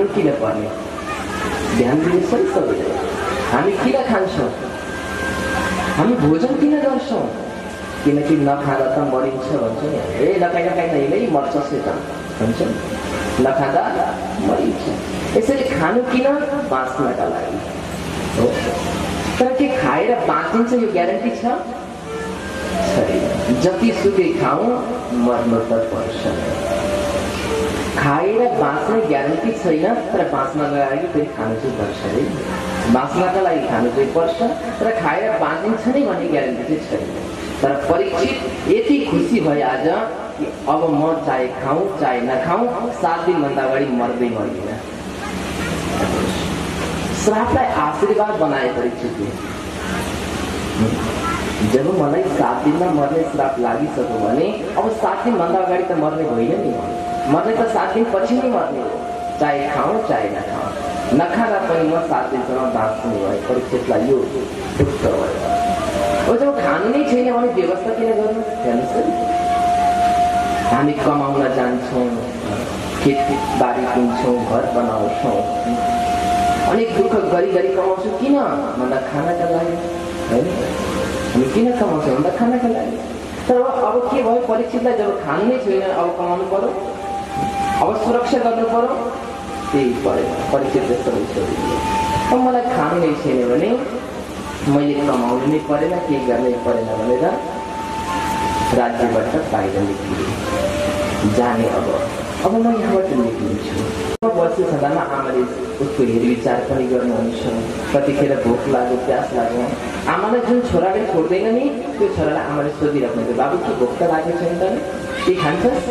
खानु किन पर्ने ध्यान दिनु सबैले। हामी किन खान्छौँ, हामी भोजन किन गर्छौँ, किनकि नखाँदा त मरिन्छ भन्छ नि। ए नखाइ नै मर्छ सेता भन्छ, नखाँदा मरिन्छ। यसरी खानु किन, बाँच्नका लागि हो। तर के खाएर बाँचिन्छ यो ग्यारेन्टी छ छैन। जति सुकै खाऊ मर्नु त पर्छ। खाएर बाँच्ने ग्यारेन्टी छैन, तर बाँच्नका लागि फेरि खानु चाहिँ पर्छ है। बाँच्नका लागि खानु चाहिँ पर्छ, तर खाएर बाँचिन्छ नै भन्ने ग्यारेन्टी चाहिँ छैन। तर परीक्षित यति खुसी भए आज कि अब म चाहे खाऊँ चाहे नखाऊँ 7 दिनभन्दा अगाडि मर्दै मर्दिनँ। श्रापलाई आशीर्वाद बनाए परीक्षितले। जब मलाई 7 दिनमा मर्ने श्राप लागिसक्यो भने अब 7 दिनभन्दा अगाडि त मर्ने होइन नि। मर्ने त 7 दिन पछि नै मर्ने हो, चाहे खाऊँ चाहे नखाऊँ। नखाँदा पनि म 7 दिनसम्म बाँच्ने भयो। परीक्षितलाई यो ढुक्क भयो। जब खानु नै छैन भने व्यवस्था किन गर्नु? हेर्नुहोस् है, हामी कमाउन जान्छौँ, खेतबारी किन्छौँ, घर बनाउँछौँ, अनेक दुःख गरी कमाउँछौँ। किन भन्दा खानाका लागि होइन। हामी किन कमाउँछौँ भन्दा खानाका लागि। तर अब के भयो, परीक्षितलाई जब खानु नै छैन अब कमाउनु पर्यो, अब सुरक्षा गर्नु पर्यो, त्यही परेन। परीक्षितले सबै सोधिदियो। अब मलाई खानु नै छैन भने मैले कमाउनु नै परेन, केही गर्नै परेन भनेर राज्यबाट बाहिर निक्लिए। जाने अब म यहाँबाट निक्लिन्छु। बस्ने छँदामा आमाले उसको हेरविचार पनि गर्नुहुन्छ। कतिखेर भोक लाग्यो, प्यास लाग्यो, आमालाई जुन छोराले छोड्दैन नि त्यो छोरालाई आमाले सोधिराख्नुहुन्छ, बाबु के भोक त लागेको छैन त, के खान्छस्?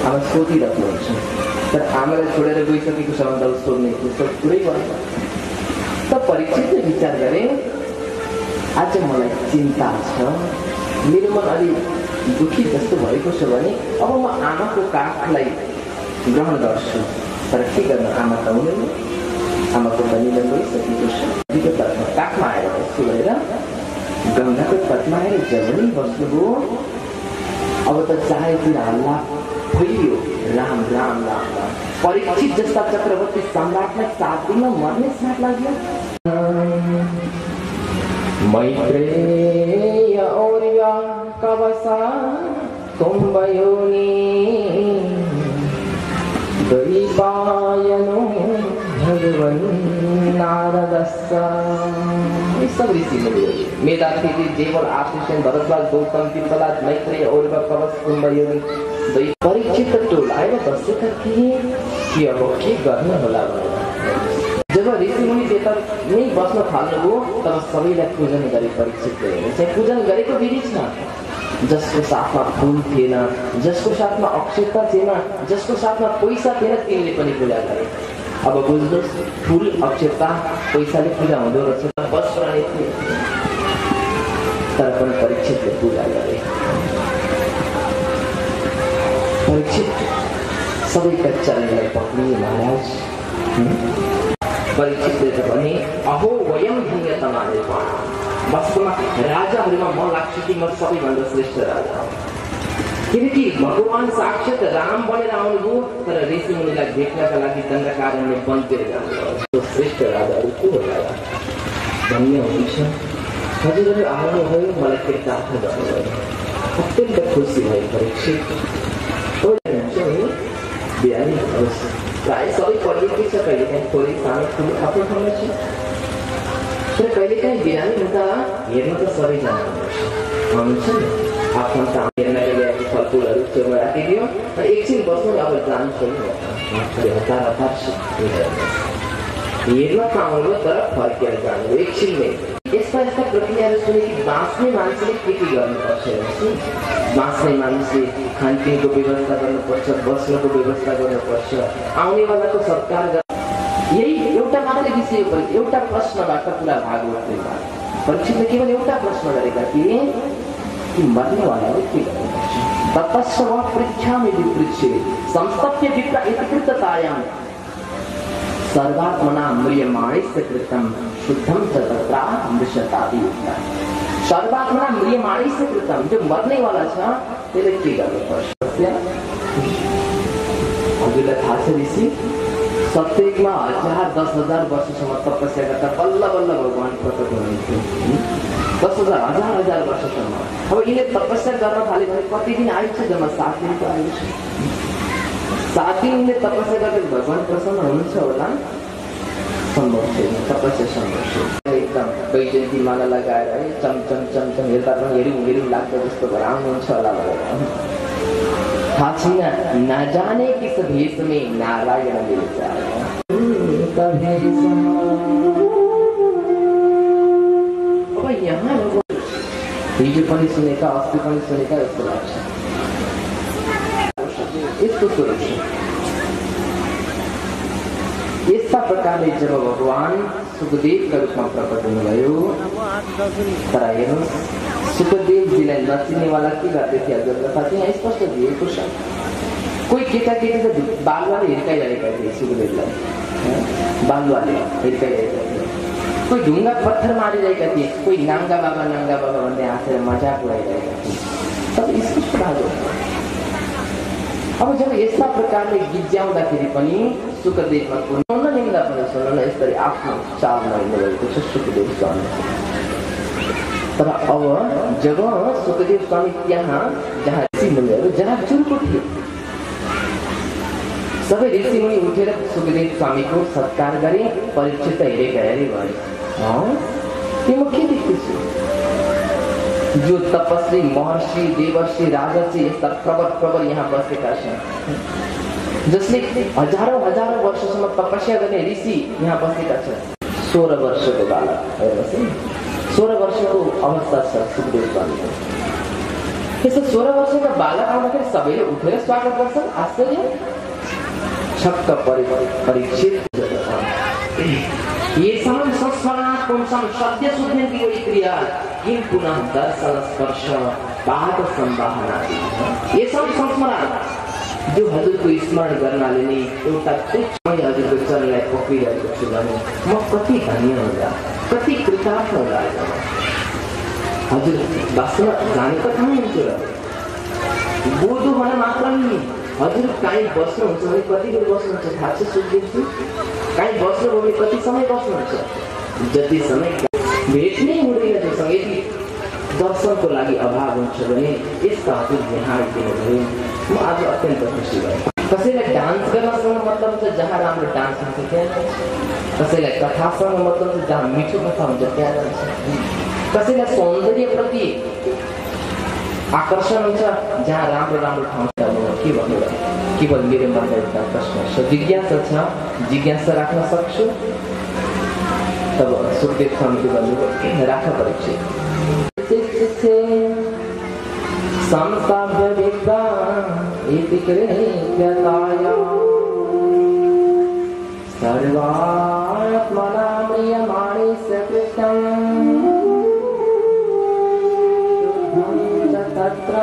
आमा सोधिराख्नुहुन्छ। तर आमालाई छोडेर गइसकेको छ भने त सोध्ने कुरै गर्छ। त परीक्षितले विचार गरे, आज मलाई चिन्ता छ, मेरो मन अलि दुखी जस्तो भएको छ भने अब म आमाको काखलाई ग्रहण गर्छु। तर के गर्नु, आमा त हुँदैन, आमाको त निधन भइसकेको छ। विगतमा काखमा आएर यस्तो गरेर गङ्गाको तटमा आएर जमिन बस्नुभयो। अब त चारैतिर हल्ला फैलियो, राम राम राम राम। परीक्षित जस्ता चक्रवर्ती सम्राटलाई 7 दिनमा मर्ने श्राप लाग्यो। मैत्रेय और्य कवसा कुम्भयोनि दैवायनो भगवन् नारदस्य। सब ऋषि मुनि, मेधातिथि, देवल, आशीषेन, भरद्वाज, गौतम, पिप्पलाद, मैत्रेय और्य कवच कुम्भयोनि। परीक्षित टोलाएर बसेका थिए कि अब के गर्नु होला भनेर। जब ऋषि मुनि त्यता नै बस्न थाल्नुभयो तब सबैलाई पूजन गरे परीक्षितले। चाहिँ पूजन गरेको विधि छ, जसको साथमा फुल थिएन, जसको साथमा अक्षता थिएन, जसको साथमा पैसा थिएन, तिनले पनि पूजा गरे। अब बुझ्नुहोस्, फुल, अक्षता, पैसाले पूजा हुँदो रहेछ, बस रहने थिए। तर पनि परीक्षितले पूजा गरे। परीक्षित सबैका चरणलाई पक्रिए महाराज। परीक्षितले त भने अहो वयम धियतमा निर्माण। वास्तवमा राजाहरूमा म लाग्छ कि म सबैभन्दा श्रेष्ठ राजा हो। किनकि भगवान साक्षात राम बनेर आउनुभयो, तर ऋषि मुनिलाई भेट्नका लागि दण्डकारण्य वनतिर जानुभयो। श्रेष्ठ राजाहरू को होला धन्य हुन्छ। हजुरहरू आउनुभयो, मलाई कृतार्थ गर्नुभयो। अत्यन्त खुसी भए परीक्षित। बिहानी प्राय सबै पढेकै छ, कहिलेकाहीँ थोरै सानो ठुलो आफ्नो ठाउँमा छ। तर कहिलेकाहीँ बिहानी हुँदा हेर्नु त सबैजना हुन्छ नि। आफ्नो काम हेर्नका ल्याएको फलफुलहरू छेउमा राखिदियो, एकछिन बस्नु, अब जानु छोड्नु, हतार हेर्न पाउनु, तर फर्केर जानु एकछिनमै। यस्ता प्रक्रियाहरू सुने कि बाँच्ने मान्छेले के गर्नुपर्छ। बाँच्ने मान्छे खानपिनको व्यवस्था गर्नुपर्छ, बस्नको व्यवस्था गर्नुपर्छ, आउनेवालाको सत्कार गर्नु। यही एउटा मात्रै विषय, एउटा प्रश्नबाट पुरा भागवत निर्माण। परीक्षितले केवल एउटा प्रश्न गरेका थिए कि मर्नेवालाले के गर्नुपर्छ। ततस्व पृच्छामि विपृच्छे संस्तप्य विप्र इति कृततायां सर्वात्मना म्रियमाणस्य कृतं शुद्धं च तत्रा मृषतादियुक्ता। सर्वात्मना म्रियमाणस्य कृतं, जो मर्ने वाला छ त्यसले के गर्नुपर्छ। हजुरलाई थाहा छ ऋषि, सत्यमा 1000-10,000 वर्षसम्म तपस्या गर्दा बल्ल बल्ल भगवान प्रकट हुनुहुन्थ्यो। 10,000 हजार वर्षसम्म। अब यिनले तपस्या गर्न थाले भने कति दिन आयुष जम्मा 7 दिनको आयुष। 7 दिन यिनले तपस्या गर्दा भगवान प्रसन्न हुनुहुन्छ होला? सम्भव छैन, तपस्या सम्भव छैन। एकदम वैजयन्ती माला लगाएर है चमचम चमचम हेर्दा पनि हेरौँ लाग्दो जस्तो भएर आउनुहुन्छ होला भनेर थाहा छैन। नजाने किस भेष में नारायण मिल्छ। अब यहाँ हिजो पनि सुनेका अस्ति पनि सुनेका जस्तो लाग्छ। यस्तो स्वरूप छ। यस्ता प्रकारले जब भगवान सुखदेवका रूपमा प्रकट हुनुभयो, तर हेर्नुहोस् सुखदेवजीलाई नचिन्नेवाला के गर्दै थियो हजुरको थाहा यहाँ स्पष्ट दिएको छ। कोही केटाकेटी त बालुवाले हिर्काइरहेका थिए सुखदेवलाई, बालुवाले हिर्काइरहेका थिए। कोही ढुङ्गा पत्थर मारिरहेका थिए, कोही नाङ्गा बाबा भन्दै हाँसेर मजाक उडाइरहेका थिए। सब स्पष्ट भएको। अब जब यस्ता प्रकारले गिज्याउँदाखेरि पनि सुखदेवमा पुनः निन्दा पनि सुन्न यसरी आफ्नो चालमा हिँड्नुभएको छ सुखदेव स्वामी। तर अब जब सुखदेव स्वामी त्यहाँ जहाँ ऋषिमुनिहरू जहाँ चुरको थिए, सबै ऋषिमुनि उठेर सुखदेव स्वामीको सत्कार गरे। परीक्षित हेरेका हेरे भयो कि म के देख्दैछु? जो तपस्वी महर्षि देवर्षि राजर्षि यस्ता प्रबर यहाँ बसेका छन्, जसले हजारौं वर्षसम्म तपस्या गर्ने ऋषि यहाँ बसेका छन्। 16 वर्षको बालक हेर्नुहोस्, 16 वर्षको अवस्था छ सुखदेव स्वामीको। यसो 16 वर्षको बालक आउँदाखेरि सबैले उठेर स्वागत गर्छन्। आश्चर्य छक्क परीक्षित। येषां संस्मरणात् पुंसां सद्य शुद्धयन्ति वै क्रिया किं पुनः दर्शन स्पर्श पाद संवाहनादि। येषां संस्मरणात् जो हजुरको स्मरण गर्नाले नै एउटा तुच्छ हजुरको चरणलाई पक्रिरहेको छु भने म कति धन्य होला, कति कृतार्थ होला। हजुर वास्तवमा जानेको कहाँ हुन्थ्यो र? बोधो भने मात्र नि हजुर कहीँ बस्नुहुन्छ भने कति बेर बस्नुहुन्छ थाहा छ सुखदेवजी? कहीँ बस्नुभयो भने कति समय बस्नुहुन्छ? जति समय भेट नै हुँदैन जोसँग। यदि दर्शनको लागि अभाव हुन्छ भने यस्ता हजुर यहाँ आइदिनुभयो, म आज अत्यन्त खुसी भएँ। कसैलाई डान्स गर्नसँग मतलब हुन्छ जहाँ राम्रो डान्स हुन्छ त्यहाँ जान्छ। कसैलाई कथासँग मतलब हुन्छ जहाँ मिठो कथा हुन्छ त्यहाँ जान्छ। कसैलाई सौन्दर्यप्रति आकर्षण हुन्छ जहाँ राम्रो ठाउँ छ। के भन्नु र? केवल मेरो मनमा एउटा प्रश्न छ, जिज्ञासा छ, जिज्ञासा राख्न सक्छु? तब सुखदेव स्वामीले भन्नुभयो राख परीक्षित। संसाव्य विद्या इति कृत्यताय सर्वात्मना म्रियमाणे सकृतं तत्र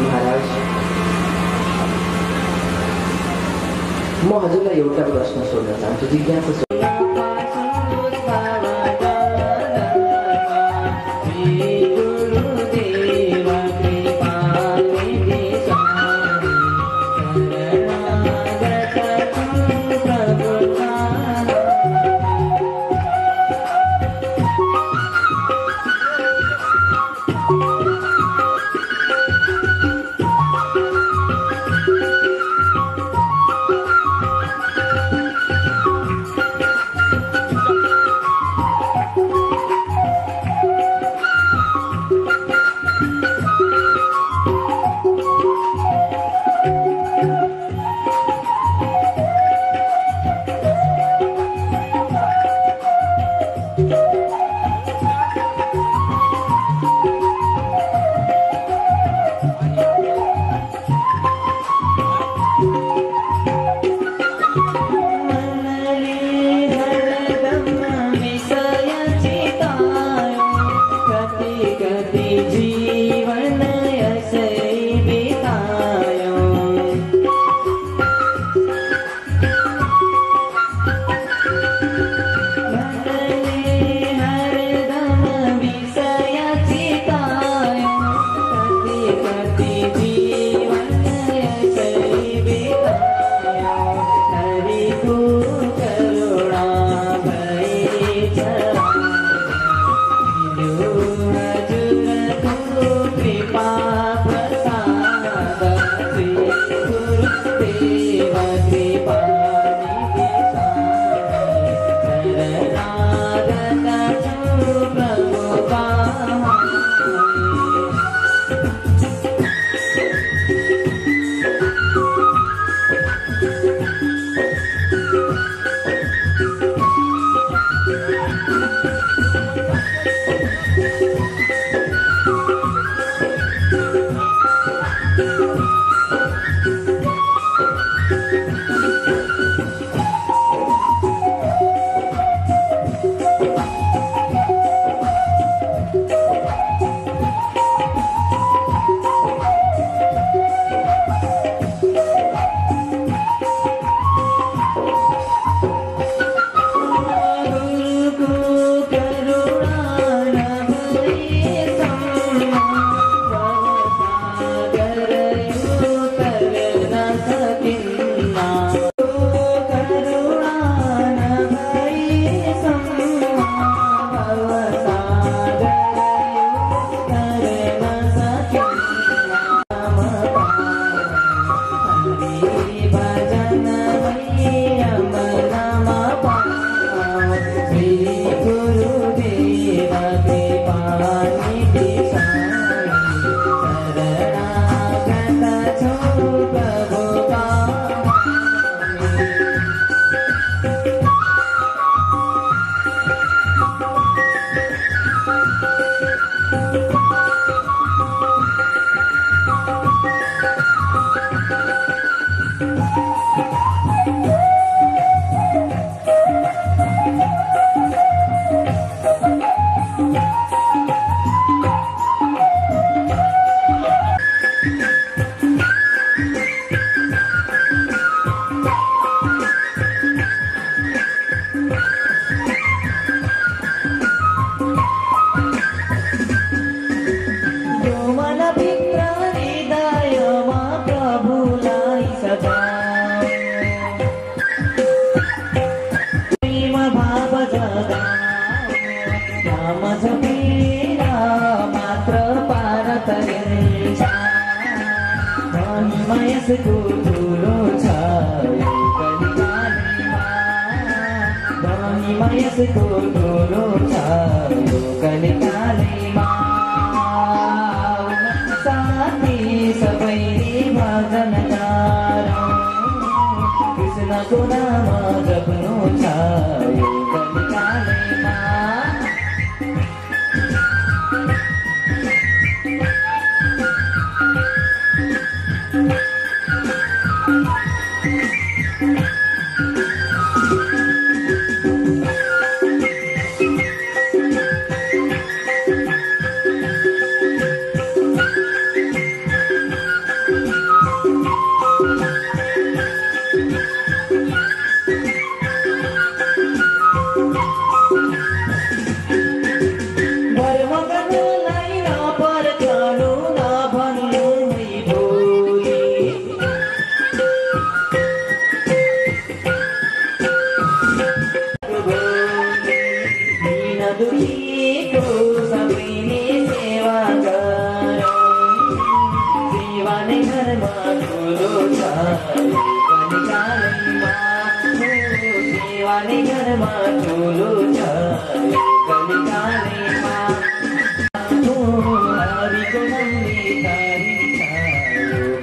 महाराज म हजुरलाई एउटा प्रश्न सोध्न चाहन्छु, जिज्ञासा। मनभित्र हृदयमा प्रभुलाई सदा प्रेम भाव जगा नाम जपेर मात्र पार तरिन्छ धनीमा यसको ठुलो छ यो कलिकालीमा धनीमा यसको ठुलो छ यो कलिकालीमा साथी सबैले भजन गारौँ कृष्णको नाम जप्नु छ यो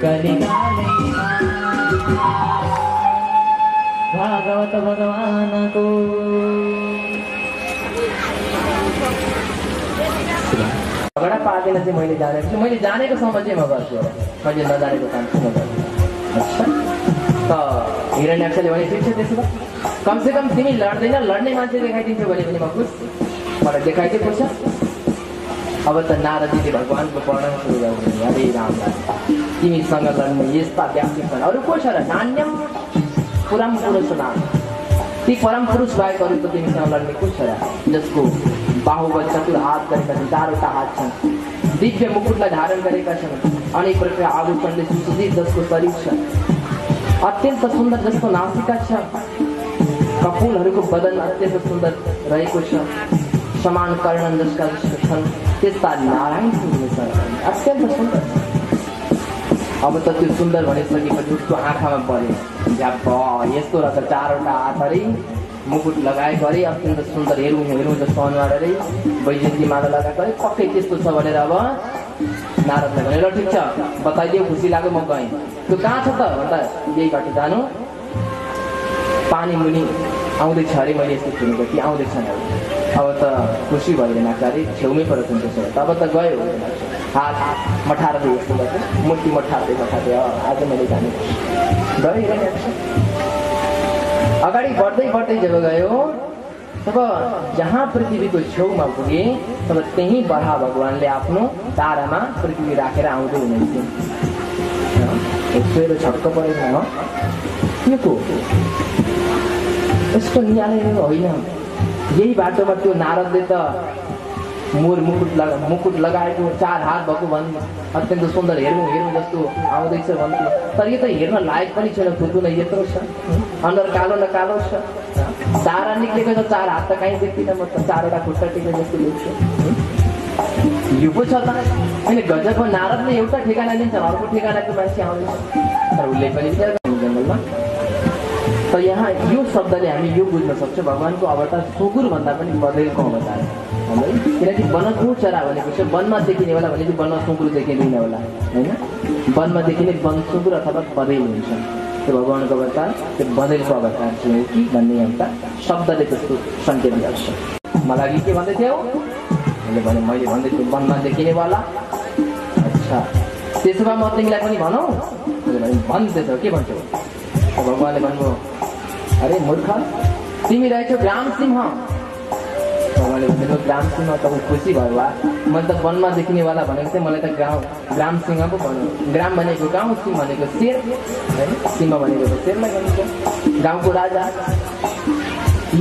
कलिकालीमा भागवत भगवानको झगडा पार्दैन चाहिँ मैले जानेको छु मैले जानेको समय चाहिँ म गर्छु मैले नजानेको काम चाहिँ नगर्छु अच्छा त हिरण्याक्षले भने ठिक छ त्यसो भए कमसेकम तिमी लड्दैन लड्ने मान्छे देखाइदिन्छौ भने पनि म खुस मलाई देखाइदिए खुस अब त नारदजीले भगवानको वर्णन सुरु गर्नु अरे राम तिमीसँग लड्ने यस्ता व्यक्ति छन् अरू को छ र नान्यम परम पुरुष नाम ती परम पुरुष बाहेक अरू त तिमीसँग लड्ने को छ र जसको बाहुबल चतुर हात गरेका छन् चारवटा हात छन् दिव्य मुकुटलाई धारण गरेका छन् अनेक प्रकार आभूषणले सुसज्जित जसको शरीर छ अत्यन्त सुन्दर जसको नासिका छ कपुलहरूको बदन अत्यन्त सुन्दर रहेको छ समान कर्णन जसका छन् त्यस्ता नारायण अत्यन्त सुन्दर अब त त्यो सुन्दर भनिसकेपछि उसको आँखामा पर्यो झ्याप यस्तो रहेछ चारवटा हात अरे मुकुट लगाएको अरे अत्यन्त सुन्दर हेरौँ हेरौँ जस्तो अनुहार अरे वैजयन्तीमाला लगाएको अरे पक्कै त्यस्तो छ भनेर अब नारदले भने ल ठिक छ बताइदियो खुसी लाग्यो म गएँ त्यो कहाँ छ त भन्दा यही बाटो जानु पानी मुनि आउँदैछ अरे मैले यस्तो सुनेको कि आउँदैछ अब त खुसी भइरहेन अरे छेउमै परेछ त्यसो तब त गयो हात मठार्दै यस्तो गर्छ मूर्ति मठार्दै आज मैले जानेको गइरहेको अगाडि बढ्दै बढ्दै जब गयो तब जहाँ पृथ्वीको छेउमा पुगे तब त्यही बढा भगवानले आफ्नो तारामा पृथ्वी राखेर आउँदै हुनुहुन्थ्यो छक्क परेन के को यस्तो निहालेर होइन यही बाटोमा त्यो नारदले त मुकुट लगाएको चार हात भएको भन्नु अत्यन्त सुन्दर हेरौँ हेरौँ जस्तो आउँदैछ भन्नु तर यो त हेर्न लायक पनि छैन थुतु नै यत्रो छ अनुहार कालो न कालो छ तारा निक्लेको छ चार हात त कहीँ देख्दिनँ म त चारवटा खुट्टा टेके जस्तो देख्छु यो पो छ त होइन गजबको नारदले एउटा ठेगाना दिन्छ अर्को ठेगानाको मान्छे आउँदैछ तर उसले पनि जङ्गलमा त यहाँ यो शब्दले हामी यो बुझ्न सक्छौँ भगवानको अवतार सुँगुर भन्दा पनि बँदेलको अवतार किनकि वनको चरा भनेको चाहिँ वनमा देखिने होला भनेपछि वनमा सुँगुर देखिँदैन होला होइन वनमा देखिने वन सुँगुर अथवा बँदेल हुन्छ त्यो भगवानको अवतार त्यो बँदेलको अवतार चाहिँ हो कि भन्ने एउटा शब्दले त्यस्तो सङ्केत गर्छ मलाई के भन्दै थियौ मैले भन्दै थिएँ वनमा देखिने वाला अच्छा त्यसो भए म तिमीलाई पनि भनौ भन्दैछौ के भन्छौ भगवानले भन्नुभयो अरे मूर्ख तिमी रहेछौ ग्राम सिंह भगवानले भन्नुभयो ग्राम सिंह त खुसी भयो वा मैले त वनमा देखिनेवाला भनेको चाहिँ मलाई त ग्राम सिंह पो भन्यो ग्राम भनेको गाउँ सिंह भनेको शेर होइन सिंह भनेको त शेरलाई भनिन्छ गाउँको राजा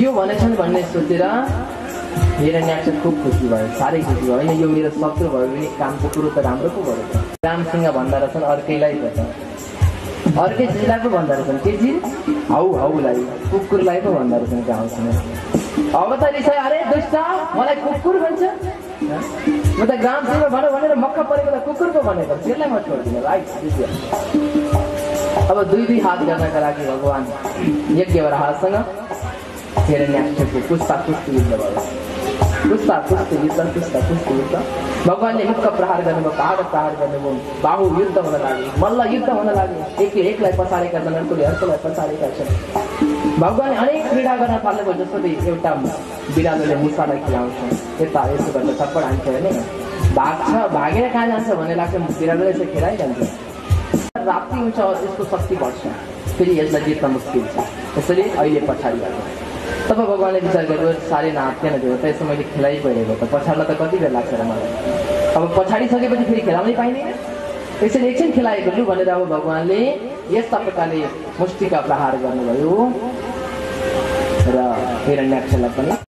यो भनेछन् भन्ने सोचेर हिरण्याक्ष खुब खुसी भयो, साह्रै खुसी भयो। होइन यो मेरो शत्रु भयो भने कामको कुरो त राम्रो पो गरेको। रामसिंह भन्दा रहेछन् अर्कैलाई पो त, अर्कै चिजलाई पो भन्दा रहेछन्। के चिज? हाउलाई, कुकुरलाई पो भन्दा रहेछन् गाउँसँग। अब त रिसाइ, अरे दुष्ट मलाई कुकुर भन्छ, म त ग्रामसिंह भनौँ भनेर मक्का परेको त कुकुर पो भनेको, त्यसलाई म छोड्दिनँ भाइ। अब दुई हात गर्नका लागि भगवान यज्ञवराहसँग हिरण्याक्षको पुस्ता-पुस्ती युद्ध भयो। पुस्ता-पुस्ती युद्ध भगवानले मुख प्रहार गर्नुभयो, पहाड प्रहार गर्नुभयो, बाहु युद्ध हुन लाग्यो, मल्ल युद्ध हुन लाग्यो। एकलाई पछाडेका छन्, अर्कोलाई पछाडेका छन्। भगवानले अनेक क्रीडा गर्न थाल्नुभयो, जसरी एउटा बिरालोले मुसालाई खेलाउँछ, यता यसो गरेर थप्पड हान्छ होइन, भागेर कहाँ जान्छ भन्ने लाग्छ, बिरालोले यसो खेलाइजान्छ। राप्ती हुन्छ, यसको शक्ति बढ्छ, फेरि यसलाई जित्न मुस्किल छ। त्यसरी अहिले पछाडि गएको। तब भगवानले विचार गर्यो, साह्रै नाप्थेन त्यो त, यसो मैले खेलाइपरेको त, पछाड्न त कति बेर लाग्छ र मलाई। अब पछाडिसकेपछि फेरि खेलाउनै पाइँदैन, त्यसरी एकछिन खेलाएको लु भनेर अब भगवानले यस्ता प्रकारले मुष्टिका प्रहार गर्नुभयो र हिरण्याक्षलाई पनि